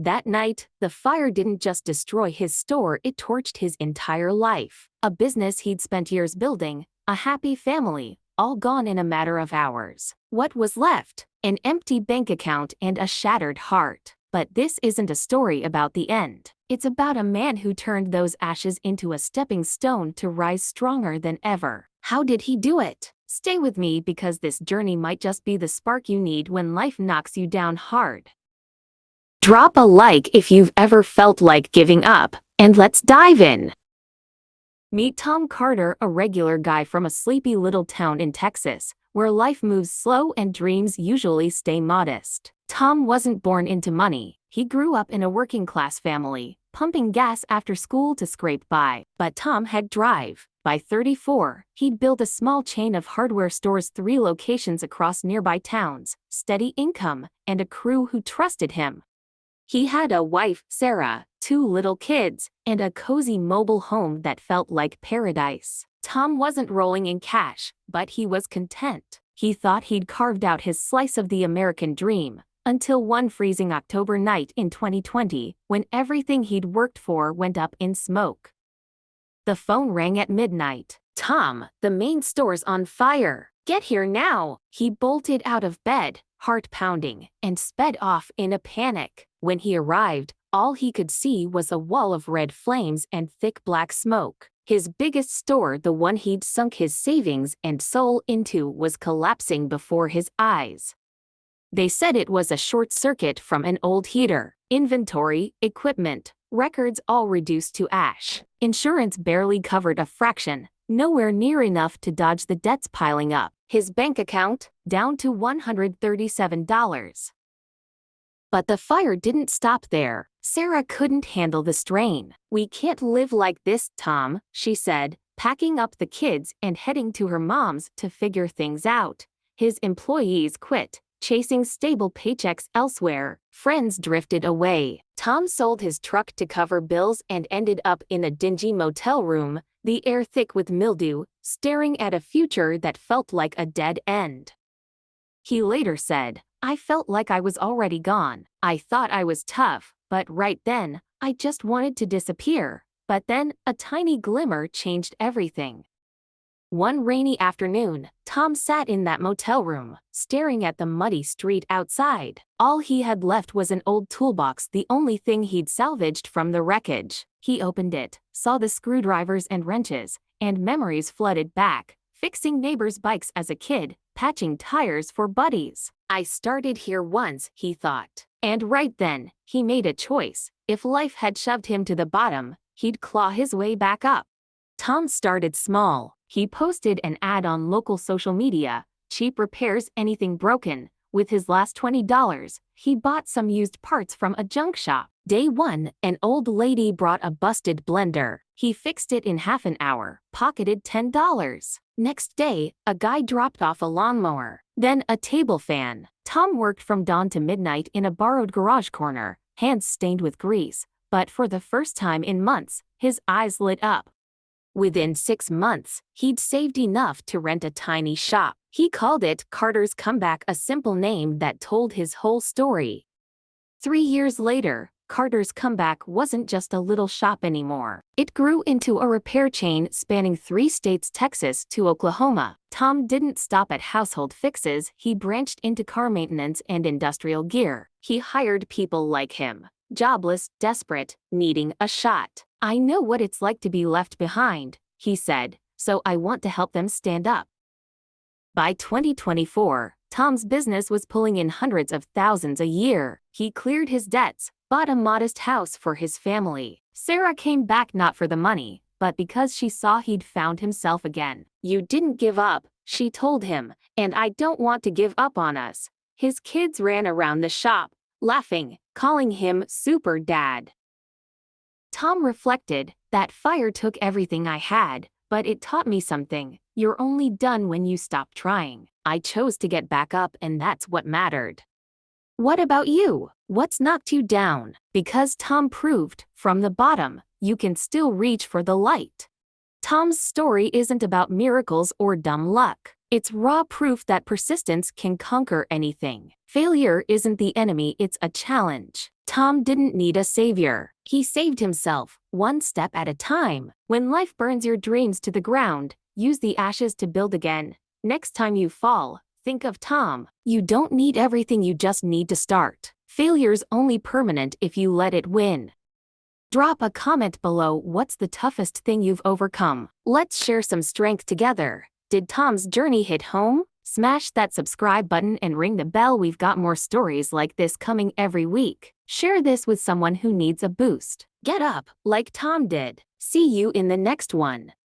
That night, the fire didn't just destroy his store, it torched his entire life. A business he'd spent years building, a happy family, all gone in a matter of hours. What was left? An empty bank account and a shattered heart. But this isn't a story about the end. It's about a man who turned those ashes into a stepping stone to rise stronger than ever. How did he do it? Stay with me because this journey might just be the spark you need when life knocks you down hard. Drop a like if you've ever felt like giving up, and let's dive in. Meet Tom Carter, a regular guy from a sleepy little town in Texas, where life moves slow and dreams usually stay modest. Tom wasn't born into money. He grew up in a working-class family, pumping gas after school to scrape by. But Tom had drive. By 34, he'd built a small chain of hardware stores, 3 locations across nearby towns, steady income, and a crew who trusted him. He had a wife, Sarah, 2 little kids, and a cozy mobile home that felt like paradise. Tom wasn't rolling in cash, but he was content. He thought he'd carved out his slice of the American dream, until one freezing October night in 2020, when everything he'd worked for went up in smoke. The phone rang at midnight. "Tom, the main store's on fire. Get here now." He bolted out of bed, heart pounding, and sped off in a panic. When he arrived, all he could see was a wall of red flames and thick black smoke. His biggest store, the one he'd sunk his savings and soul into, was collapsing before his eyes. They said it was a short circuit from an old heater. Inventory, equipment, records all reduced to ash. Insurance barely covered a fraction, nowhere near enough to dodge the debts piling up. His bank account, down to $137. But the fire didn't stop there. Sarah couldn't handle the strain. "We can't live like this, Tom," she said, packing up the kids and heading to her mom's to figure things out. His employees quit, chasing stable paychecks elsewhere. Friends drifted away. Tom sold his truck to cover bills and ended up in a dingy motel room, the air thick with mildew, staring at a future that felt like a dead end. He later said, "I felt like I was already gone. I thought I was tough, but right then, I just wanted to disappear." But then, a tiny glimmer changed everything. One rainy afternoon, Tom sat in that motel room, staring at the muddy street outside. All he had left was an old toolbox, the only thing he'd salvaged from the wreckage. He opened it, saw the screwdrivers and wrenches, and memories flooded back, fixing neighbors' bikes as a kid, patching tires for buddies. "I started here once," he thought. And right then, he made a choice. If life had shoved him to the bottom, he'd claw his way back up. Tom started small. He posted an ad on local social media, cheap repairs, anything broken. With his last $20, he bought some used parts from a junk shop. Day 1, an old lady brought a busted blender. He fixed it in half an hour, pocketed $10. Next day, a guy dropped off a lawnmower, then a table fan. Tom worked from dawn to midnight in a borrowed garage corner, hands stained with grease, but for the first time in months, his eyes lit up. Within 6 months, he'd saved enough to rent a tiny shop. He called it Carter's Comeback, a simple name that told his whole story. 3 years later, Carter's Comeback wasn't just a little shop anymore. It grew into a repair chain spanning 3 states, Texas to Oklahoma. Tom didn't stop at household fixes, he branched into car maintenance and industrial gear. He hired people like him, jobless, desperate, needing a shot. "I know what it's like to be left behind," he said, "so I want to help them stand up." By 2024, Tom's business was pulling in hundreds of thousands a year. He cleared his debts, bought a modest house for his family. Sarah came back not for the money, but because she saw he'd found himself again. "You didn't give up," she told him, "and I don't want to give up on us." His kids ran around the shop, laughing, calling him Super Dad. Tom reflected, "That fire took everything I had, but it taught me something. You're only done when you stop trying. I chose to get back up, and that's what mattered." What about you? What's knocked you down? Because Tom proved, from the bottom, you can still reach for the light. Tom's story isn't about miracles or dumb luck. It's raw proof that persistence can conquer anything. Failure isn't the enemy, it's a challenge. Tom didn't need a savior. He saved himself, one step at a time. When life burns your dreams to the ground, use the ashes to build again. Next time you fall, think of Tom. You don't need everything, you just need to start. Failure's only permanent if you let it win. Drop a comment below. What's the toughest thing you've overcome? Let's share some strength together. Did Tom's journey hit home? Smash that subscribe button and ring the bell. We've got more stories like this coming every week. Share this with someone who needs a boost. Get up, like Tom did. See you in the next one.